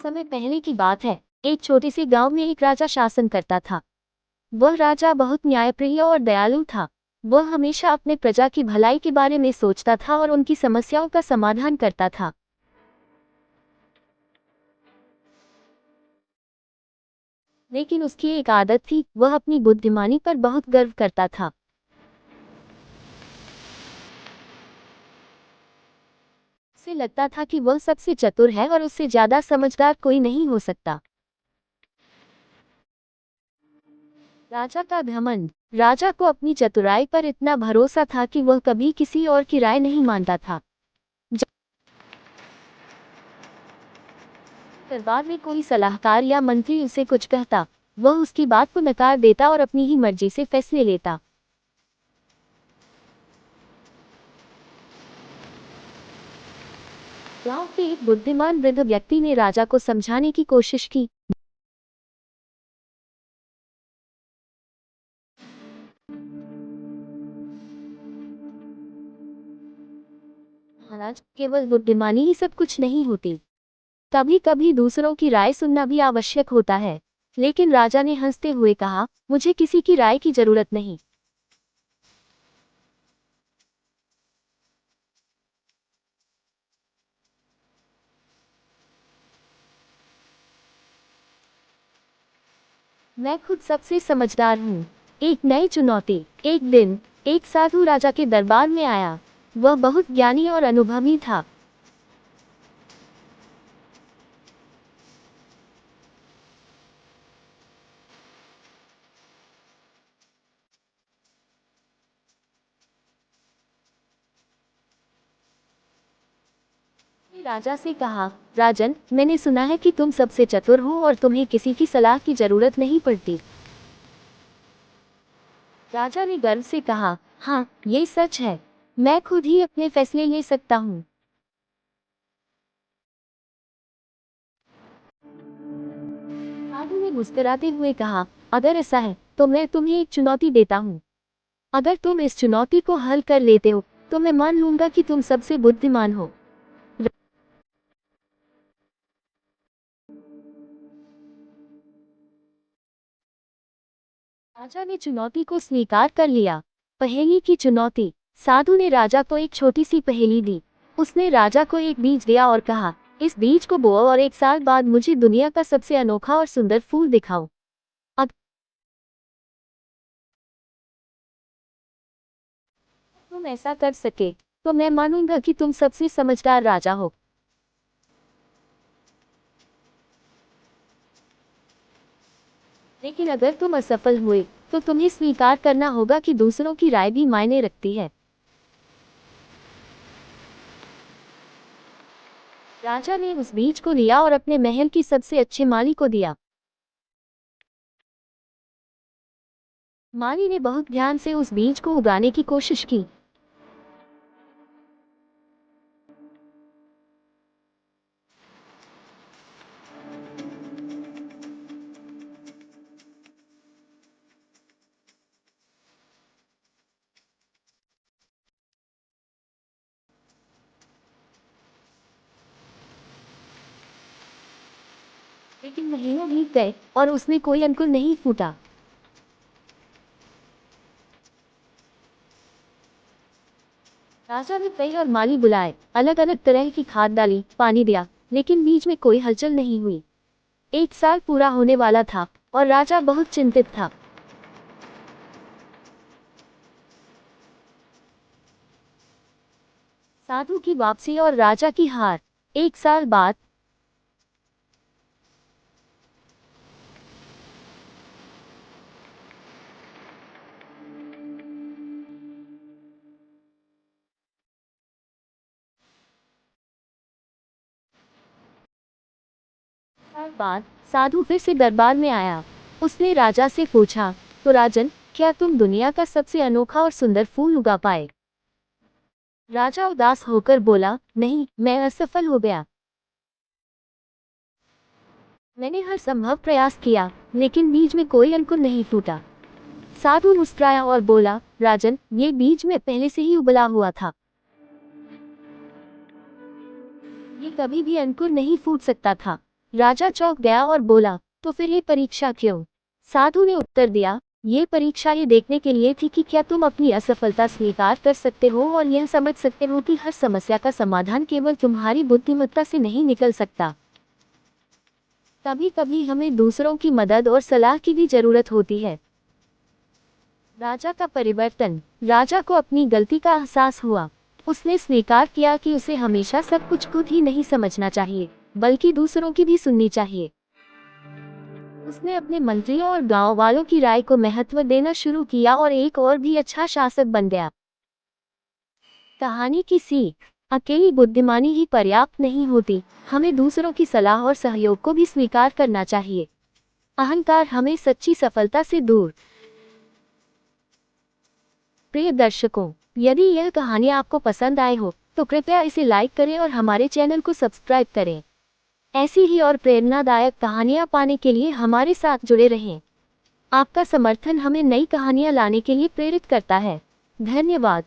समय पहले की बात है। एक छोटे से गांव में एक राजा शासन करता था। वह राजा बहुत न्यायप्रिय और दयालु था। वह हमेशा अपने प्रजा की भलाई के बारे में सोचता था और उनकी समस्याओं का समाधान करता था। लेकिन उसकी एक आदत थी, वह अपनी बुद्धिमानी पर बहुत गर्व करता था। उसे लगता था कि वह सबसे चतुर है और उससे ज्यादा समझदार कोई नहीं हो सकता। राजा का घमंड। राजा को अपनी चतुराई पर इतना भरोसा था कि वह कभी किसी और की राय नहीं मानता था। जब दरबार में कोई सलाहकार या मंत्री उसे कुछ कहता, वह उसकी बात को नकार देता और अपनी ही मर्जी से फैसले लेता। गांव के एक बुद्धिमान वृद्ध व्यक्ति ने राजा को समझाने की कोशिश की। महाराज, केवल बुद्धिमानी ही सब कुछ नहीं होती। कभी कभी दूसरों की राय सुनना भी आवश्यक होता है। लेकिन राजा ने हंसते हुए कहा, मुझे किसी की राय की जरूरत नहीं। मैं खुद सबसे समझदार हूँ। एक नई चुनौती। एक दिन एक साधु राजा के दरबार में आया। वह बहुत ज्ञानी और अनुभवी था। राजा से कहा, राजन, मैंने सुना है कि तुम सबसे चतुर हो और तुम्हें किसी की सलाह की जरूरत नहीं पड़ती। राजा ने गर्व से कहा, हाँ, ये सच है। मैं खुद ही अपने फैसले ले सकता हूँ। साधु ने मुस्कुराते हुए कहा, अगर ऐसा है तो मैं तुम्हें एक चुनौती देता हूँ। अगर तुम इस चुनौती को हल कर लेते हो तो मैं मान लूंगा कि तुम सबसे बुद्धिमान हो। राजा ने चुनौती को स्वीकार कर लिया। पहेली की चुनौती। साधु ने राजा को एक छोटी सी पहेली दी। उसने राजा को एक बीज दिया और कहा, इस बीज को बोओ और 1 साल बाद मुझे दुनिया का सबसे अनोखा और सुंदर फूल दिखाओ। अगर तुम ऐसा कर सके तो मैं मानूंगा कि तुम सबसे समझदार राजा हो। लेकिन अगर तुम असफल हुए तो तुम्हें स्वीकार करना होगा कि दूसरों की राय भी मायने रखती है। राजा ने उस बीज को लिया और अपने महल की सबसे अच्छे माली को दिया। माली ने बहुत ध्यान से उस बीज को उगाने की कोशिश की। लेकिन महीनों बीत गए और उसमें कोई अंकुर नहीं फूटा। राजा ने कई और माली बुलाए, अलग अलग तरह की खाद डाली, पानी दिया, लेकिन बीज में कोई हलचल नहीं हुई। 1 साल पूरा होने वाला था और राजा बहुत चिंतित था। साधु की वापसी और राजा की हार। 1 साल बाद। साल बाद साधु फिर से दरबार में आया। उसने राजा से पूछा, तो राजन, क्या तुम दुनिया का सबसे अनोखा और सुंदर फूल उगा पाए? राजा उदास होकर बोला, नहीं, मैं असफल हो गया। मैंने हर संभव प्रयास किया, लेकिन बीज में कोई अंकुर नहीं फूटा। साधु मुस्कुराया और बोला, राजन, ये बीज में पहले से ही उबला हुआ था। ये कभी भी अंकुर नहीं फूट सकता था। राजा चौंक गया और बोला, तो फिर ये परीक्षा क्यों? साधु ने उत्तर दिया, ये परीक्षा ये देखने के लिए थी कि क्या तुम अपनी असफलता स्वीकार कर सकते हो और यह समझ सकते हो कि हर समस्या का समाधान केवल तुम्हारी बुद्धिमत्ता से नहीं निकल सकता। कभी कभी हमें दूसरों की मदद और सलाह की भी जरूरत होती है। राजा का परिवर्तन। राजा को अपनी गलती का एहसास हुआ। उसने स्वीकार किया कि उसे हमेशा सब कुछ खुद ही नहीं समझना चाहिए, बल्कि दूसरों की भी सुननी चाहिए। उसने अपने मंत्रियों और गांव वालों की राय को महत्व देना शुरू किया और एक और भी अच्छा शासक बन गया। कहानी की सीख। अकेली बुद्धिमानी ही पर्याप्त नहीं होती, हमें दूसरों की सलाह और सहयोग को भी स्वीकार करना चाहिए। अहंकार हमें सच्ची सफलता से दूर। प्रिय दर्शकों, यदि यह कहानी आपको पसंद आए हो तो कृपया इसे लाइक करें और हमारे चैनल को सब्सक्राइब करें। ऐसी ही और प्रेरणादायक कहानियाँ पाने के लिए हमारे साथ जुड़े रहें। आपका समर्थन हमें नई कहानियाँ लाने के लिए प्रेरित करता है। धन्यवाद।